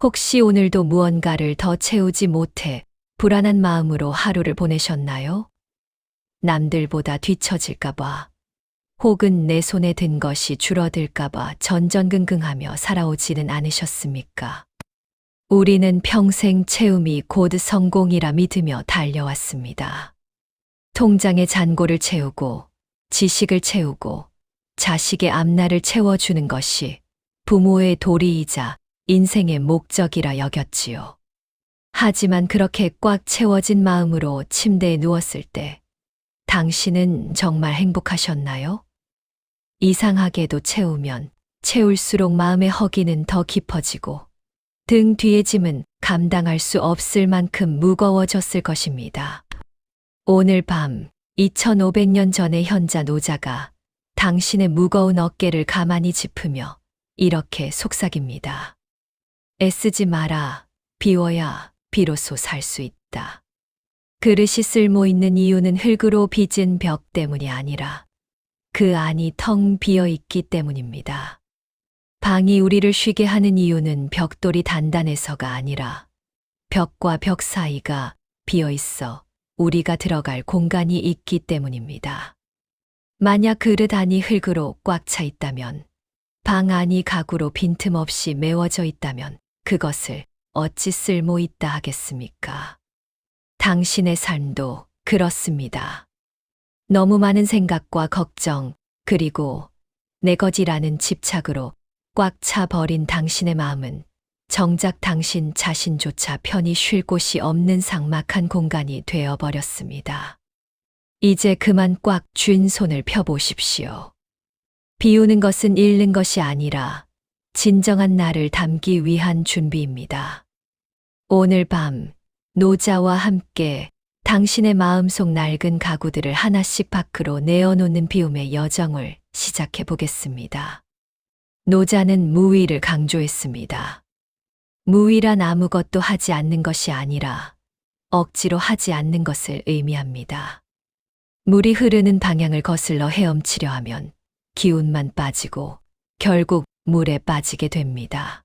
혹시 오늘도 무언가를 더 채우지 못해 불안한 마음으로 하루를 보내셨나요? 남들보다 뒤처질까봐, 혹은 내 손에 든 것이 줄어들까봐 전전긍긍하며 살아오지는 않으셨습니까? 우리는 평생 채움이 곧 성공이라 믿으며 달려왔습니다. 통장의 잔고를 채우고, 지식을 채우고, 자식의 앞날을 채워주는 것이 부모의 도리이자 인생의 목적이라 여겼지요. 하지만 그렇게 꽉 채워진 마음으로 침대에 누웠을 때 당신은 정말 행복하셨나요? 이상하게도 채우면 채울수록 마음의 허기는 더 깊어지고 등 뒤의 짐은 감당할 수 없을 만큼 무거워졌을 것입니다. 오늘 밤 2500년 전의 현자 노자가 당신의 무거운 어깨를 가만히 짚으며 이렇게 속삭입니다. 애쓰지 마라. 비워야 비로소 살 수 있다. 그릇이 쓸모 있는 이유는 흙으로 빚은 벽 때문이 아니라 그 안이 텅 비어 있기 때문입니다. 방이 우리를 쉬게 하는 이유는 벽돌이 단단해서가 아니라 벽과 벽 사이가 비어 있어 우리가 들어갈 공간이 있기 때문입니다. 만약 그릇 안이 흙으로 꽉 차 있다면, 방 안이 가구로 빈틈없이 메워져 있다면 그것을 어찌 쓸모 있다 하겠습니까? 당신의 삶도 그렇습니다. 너무 많은 생각과 걱정, 그리고 내 것이라는 집착으로 꽉 차 버린 당신의 마음은 정작 당신 자신조차 편히 쉴 곳이 없는 삭막한 공간이 되어버렸습니다. 이제 그만 꽉 쥔 손을 펴보십시오. 비우는 것은 잃는 것이 아니라 진정한 나를 담기 위한 준비입니다. 오늘 밤 노자와 함께 당신의 마음속 낡은 가구들을 하나씩 밖으로 내어놓는 비움의 여정을 시작해 보겠습니다. 노자는 무위를 강조했습니다. 무위란 아무것도 하지 않는 것이 아니라 억지로 하지 않는 것을 의미합니다. 물이 흐르는 방향을 거슬러 헤엄치려 하면 기운만 빠지고 결국 물에 빠지게 됩니다.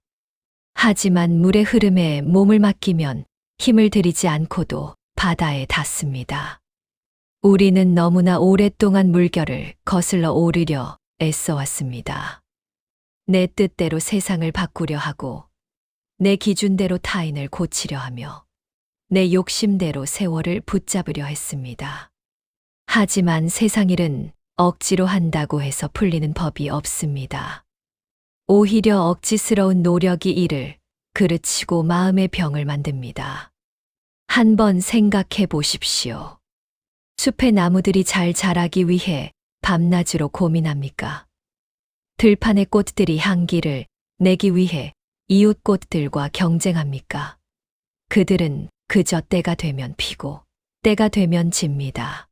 하지만 물의 흐름에 몸을 맡기면 힘을 들이지 않고도 바다에 닿습니다. 우리는 너무나 오랫동안 물결을 거슬러 오르려 애써왔습니다. 내 뜻대로 세상을 바꾸려 하고, 내 기준대로 타인을 고치려 하며, 내 욕심대로 세월을 붙잡으려 했습니다. 하지만 세상 일은 억지로 한다고 해서 풀리는 법이 없습니다. 오히려 억지스러운 노력이 이를 그르치고 마음의 병을 만듭니다. 한번 생각해 보십시오. 숲의 나무들이 잘 자라기 위해 밤낮으로 고민합니까? 들판의 꽃들이 향기를 내기 위해 이웃 꽃들과 경쟁합니까? 그들은 그저 때가 되면 피고 때가 되면 집니다.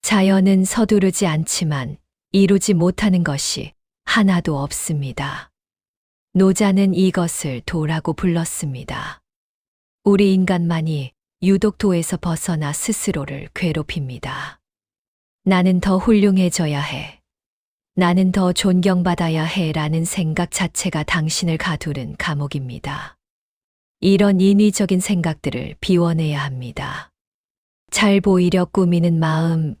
자연은 서두르지 않지만 이루지 못하는 것이 하나도 없습니다. 노자는 이것을 도라고 불렀습니다. 우리 인간만이 유독 도에서 벗어나 스스로를 괴롭힙니다. 나는 더 훌륭해져야 해. 나는 더 존경받아야 해 라는 생각 자체가 당신을 가두는 감옥입니다. 이런 인위적인 생각들을 비워내야 합니다. 잘 보이려 꾸미는 마음,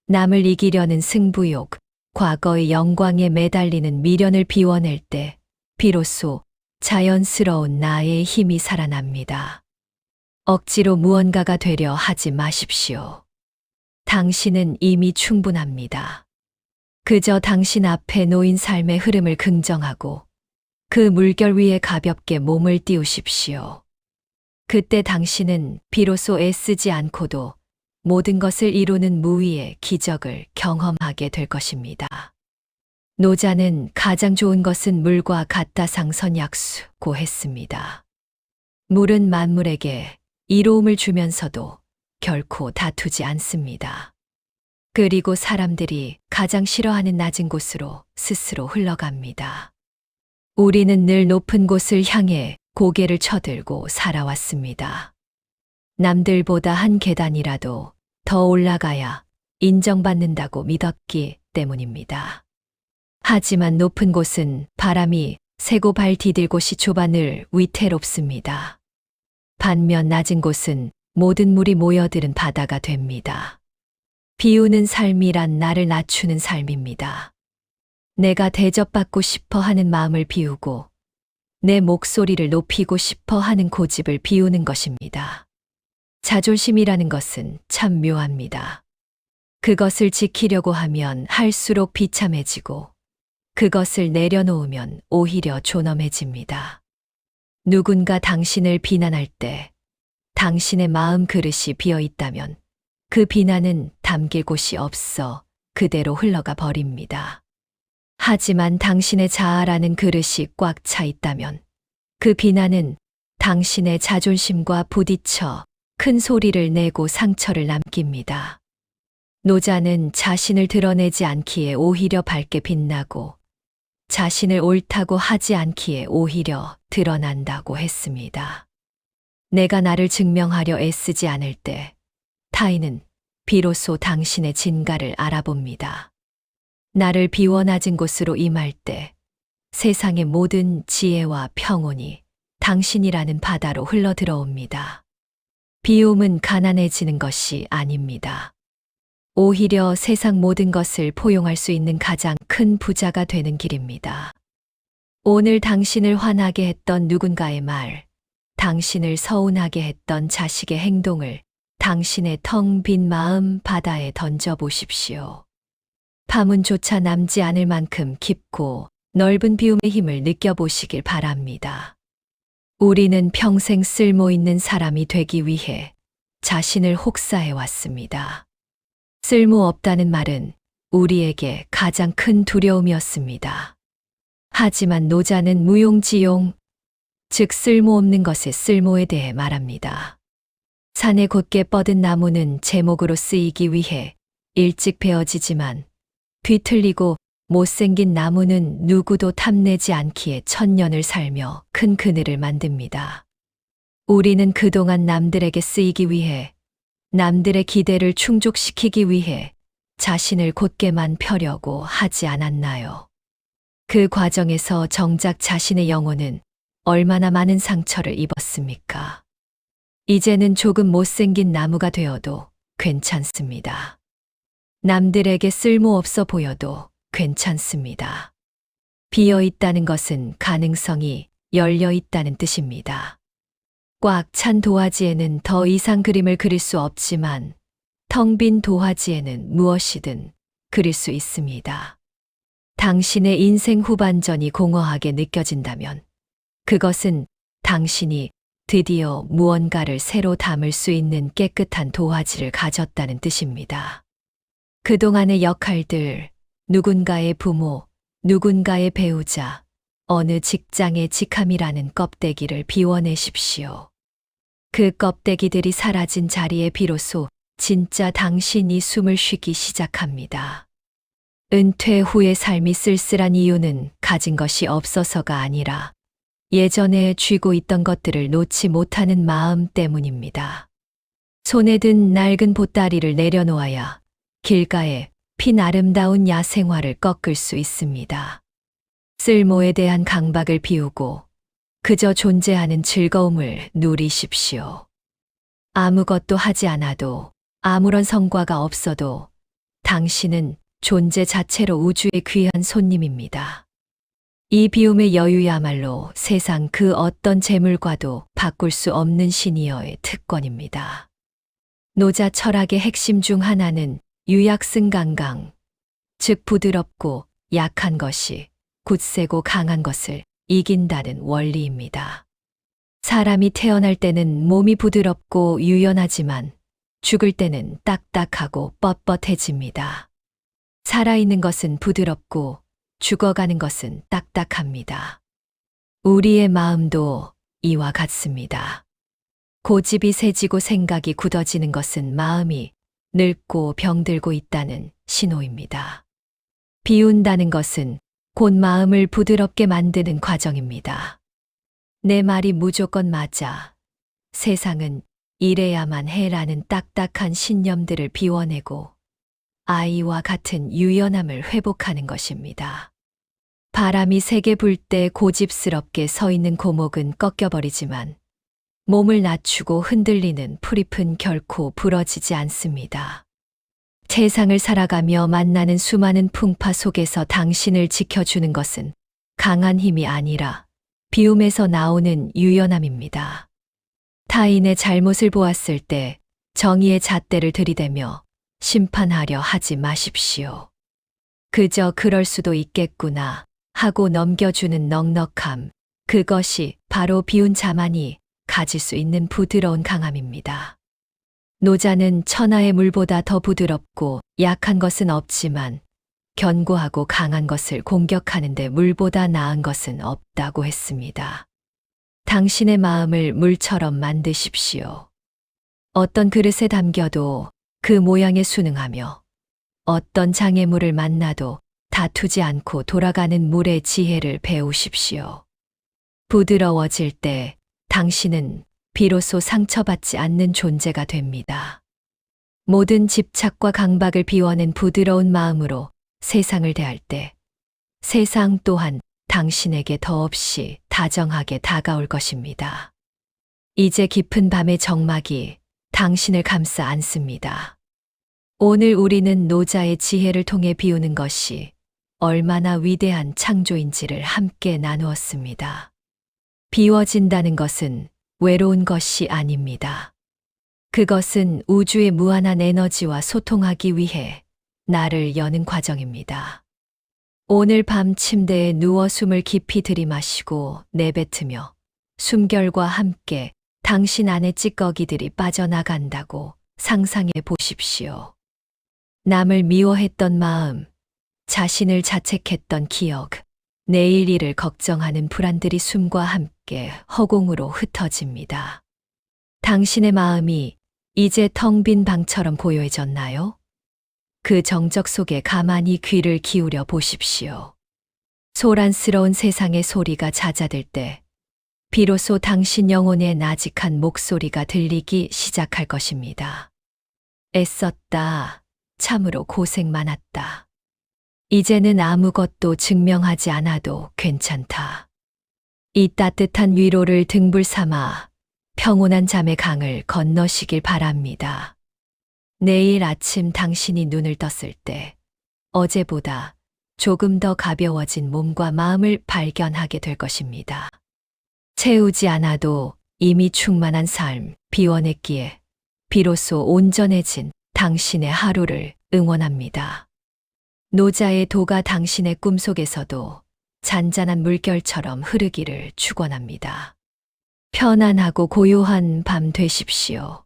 남을 이기려는 승부욕, 과거의 영광에 매달리는 미련을 비워낼 때 비로소 자연스러운 나의 힘이 살아납니다. 억지로 무언가가 되려 하지 마십시오. 당신은 이미 충분합니다. 그저 당신 앞에 놓인 삶의 흐름을 긍정하고 그 물결 위에 가볍게 몸을 띄우십시오. 그때 당신은 비로소 애쓰지 않고도 모든 것을 이루는 무위의 기적을 경험하게 될 것입니다. 노자는 가장 좋은 것은 물과 같다 상선약수고 했습니다. 물은 만물에게 이로움을 주면서도 결코 다투지 않습니다. 그리고 사람들이 가장 싫어하는 낮은 곳으로 스스로 흘러갑니다. 우리는 늘 높은 곳을 향해 고개를 쳐들고 살아왔습니다. 남들보다 한 계단이라도 더 올라가야 인정받는다고 믿었기 때문입니다. 하지만 높은 곳은 바람이 세고 발 디딜 곳이 좁아 늘 위태롭습니다. 반면 낮은 곳은 모든 물이 모여드는 바다가 됩니다. 비우는 삶이란 나를 낮추는 삶입니다. 내가 대접받고 싶어 하는 마음을 비우고 내 목소리를 높이고 싶어 하는 고집을 비우는 것입니다. 자존심이라는 것은 참 묘합니다. 그것을 지키려고 하면 할수록 비참해지고 그것을 내려놓으면 오히려 존엄해집니다. 누군가 당신을 비난할 때 당신의 마음 그릇이 비어 있다면 그 비난은 담길 곳이 없어 그대로 흘러가 버립니다. 하지만 당신의 자아라는 그릇이 꽉 차 있다면 그 비난은 당신의 자존심과 부딪혀 큰 소리를 내고 상처를 남깁니다. 노자는 자신을 드러내지 않기에 오히려 밝게 빛나고 자신을 옳다고 하지 않기에 오히려 드러난다고 했습니다. 내가 나를 증명하려 애쓰지 않을 때 타인은 비로소 당신의 진가를 알아봅니다. 나를 비워 낮은 곳으로 임할 때 세상의 모든 지혜와 평온이 당신이라는 바다로 흘러 들어옵니다. 비움은 가난해지는 것이 아닙니다. 오히려 세상 모든 것을 포용할 수 있는 가장 큰 부자가 되는 길입니다. 오늘 당신을 화나게 했던 누군가의 말, 당신을 서운하게 했던 자식의 행동을 당신의 텅 빈 마음 바다에 던져 보십시오. 파문조차 남지 않을 만큼 깊고 넓은 비움의 힘을 느껴보시길 바랍니다. 우리는 평생 쓸모 있는 사람이 되기 위해 자신을 혹사해 왔습니다. 쓸모없다는 말은 우리에게 가장 큰 두려움이었습니다. 하지만 노자는 무용지용, 즉 쓸모없는 것의 쓸모에 대해 말합니다. 산에 곧게 뻗은 나무는 제목으로 쓰이기 위해 일찍 베어지지만 뒤틀리고 못생긴 나무는 누구도 탐내지 않기에 천년을 살며 큰 그늘을 만듭니다. 우리는 그동안 남들에게 쓰이기 위해, 남들의 기대를 충족시키기 위해 자신을 곧게만 펴려고 하지 않았나요? 그 과정에서 정작 자신의 영혼은 얼마나 많은 상처를 입었습니까? 이제는 조금 못생긴 나무가 되어도 괜찮습니다. 남들에게 쓸모없어 보여도 괜찮습니다. 비어 있다는 것은 가능성이 열려 있다는 뜻입니다. 꽉 찬 도화지에는 더 이상 그림을 그릴 수 없지만 텅 빈 도화지에는 무엇이든 그릴 수 있습니다. 당신의 인생 후반전이 공허하게 느껴진다면 그것은 당신이 드디어 무언가를 새로 담을 수 있는 깨끗한 도화지를 가졌다는 뜻입니다. 그동안의 역할들, 누군가의 부모, 누군가의 배우자, 어느 직장의 직함이라는 껍데기를 비워내십시오. 그 껍데기들이 사라진 자리에 비로소 진짜 당신이 숨을 쉬기 시작합니다. 은퇴 후의 삶이 쓸쓸한 이유는 가진 것이 없어서가 아니라 예전에 쥐고 있던 것들을 놓지 못하는 마음 때문입니다. 손에 든 낡은 보따리를 내려놓아야 길가에 핀 아름다운 야생화를 꺾을 수 있습니다. 쓸모에 대한 강박을 비우고 그저 존재하는 즐거움을 누리십시오. 아무것도 하지 않아도 아무런 성과가 없어도 당신은 존재 자체로 우주의 귀한 손님입니다. 이 비움의 여유야말로 세상 그 어떤 재물과도 바꿀 수 없는 시니어의 특권입니다. 노자 철학의 핵심 중 하나는 유약승강강, 즉 부드럽고 약한 것이 굳세고 강한 것을 이긴다는 원리입니다. 사람이 태어날 때는 몸이 부드럽고 유연하지만 죽을 때는 딱딱하고 뻣뻣해집니다. 살아있는 것은 부드럽고 죽어가는 것은 딱딱합니다. 우리의 마음도 이와 같습니다. 고집이 세지고 생각이 굳어지는 것은 마음이 늙고 병들고 있다는 신호입니다. 비운다는 것은 곧 마음을 부드럽게 만드는 과정입니다. 내 말이 무조건 맞아. 세상은 이래야만 해라는 딱딱한 신념들을 비워내고 아이와 같은 유연함을 회복하는 것입니다. 바람이 세게 불 때 고집스럽게 서 있는 고목은 꺾여버리지만 몸을 낮추고 흔들리는 풀잎은 결코 부러지지 않습니다. 세상을 살아가며 만나는 수많은 풍파 속에서 당신을 지켜주는 것은 강한 힘이 아니라 비움에서 나오는 유연함입니다. 타인의 잘못을 보았을 때 정의의 잣대를 들이대며 심판하려 하지 마십시오. 그저 그럴 수도 있겠구나 하고 넘겨주는 넉넉함, 그것이 바로 비운 자만이 가질 수 있는 부드러운 강함입니다. 노자는 천하의 물보다 더 부드럽고 약한 것은 없지만 견고하고 강한 것을 공격하는데 물보다 나은 것은 없다고 했습니다. 당신의 마음을 물처럼 만드십시오. 어떤 그릇에 담겨도 그 모양에 순응하며 어떤 장애물을 만나도 다투지 않고 돌아가는 물의 지혜를 배우십시오. 부드러워질 때 당신은 비로소 상처받지 않는 존재가 됩니다. 모든 집착과 강박을 비워낸 부드러운 마음으로 세상을 대할 때 세상 또한 당신에게 더없이 다정하게 다가올 것입니다. 이제 깊은 밤의 정막이 당신을 감싸 안습니다. 오늘 우리는 노자의 지혜를 통해 비우는 것이 얼마나 위대한 창조인지를 함께 나누었습니다. 비워진다는 것은 외로운 것이 아닙니다. 그것은 우주의 무한한 에너지와 소통하기 위해 나를 여는 과정입니다. 오늘 밤 침대에 누워 숨을 깊이 들이마시고 내뱉으며 숨결과 함께 당신 안의 찌꺼기들이 빠져나간다고 상상해 보십시오. 남을 미워했던 마음, 자신을 자책했던 기억, 내일 일을 걱정하는 불안들이 숨과 함께 허공으로 흩어집니다. 당신의 마음이 이제 텅 빈 방처럼 고요해졌나요? 그 정적 속에 가만히 귀를 기울여 보십시오. 소란스러운 세상의 소리가 잦아들 때 비로소 당신 영혼의 나직한 목소리가 들리기 시작할 것입니다. 애썼다. 참으로 고생 많았다. 이제는 아무것도 증명하지 않아도 괜찮다. 이 따뜻한 위로를 등불 삼아 평온한 잠의 강을 건너시길 바랍니다. 내일 아침 당신이 눈을 떴을 때 어제보다 조금 더 가벼워진 몸과 마음을 발견하게 될 것입니다. 채우지 않아도 이미 충만한 삶 비워냈기에 비로소 온전해진 당신의 하루를 응원합니다. 노자의 도가 당신의 꿈속에서도 잔잔한 물결처럼 흐르기를 축원합니다. 편안하고 고요한 밤 되십시오.